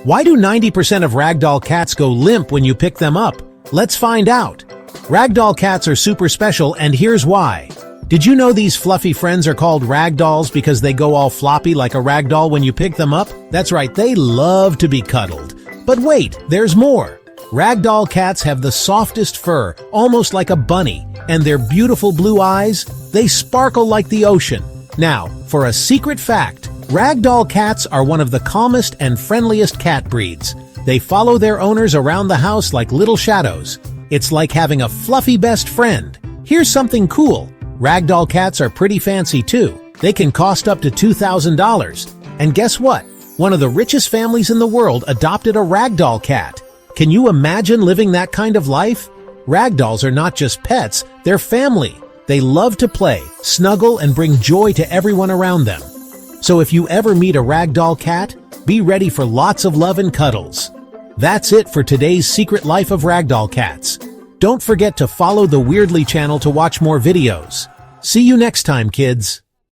Why do 90% of ragdoll cats go limp when you pick them up? Let's find out. Ragdoll cats are super special, and here's why. Did you know these fluffy friends are called ragdolls because they go all floppy like a ragdoll when you pick them up? That's right, they love to be cuddled. But wait, there's more. Ragdoll cats have the softest fur, almost like a bunny, and their beautiful blue eyes, they sparkle like the ocean. Now, for a secret fact, ragdoll cats are one of the calmest and friendliest cat breeds. They follow their owners around the house like little shadows. It's like having a fluffy best friend. Here's something cool. Ragdoll cats are pretty fancy too. They can cost up to $2,000. And guess what? One of the richest families in the world adopted a ragdoll cat. Can you imagine living that kind of life? Ragdolls are not just pets, they're family. They love to play, snuggle, and bring joy to everyone around them. So if you ever meet a ragdoll cat, be ready for lots of love and cuddles. That's it for today's Secret Life of Ragdoll Cats. Don't forget to follow the Weirdly channel to watch more videos. See you next time, kids.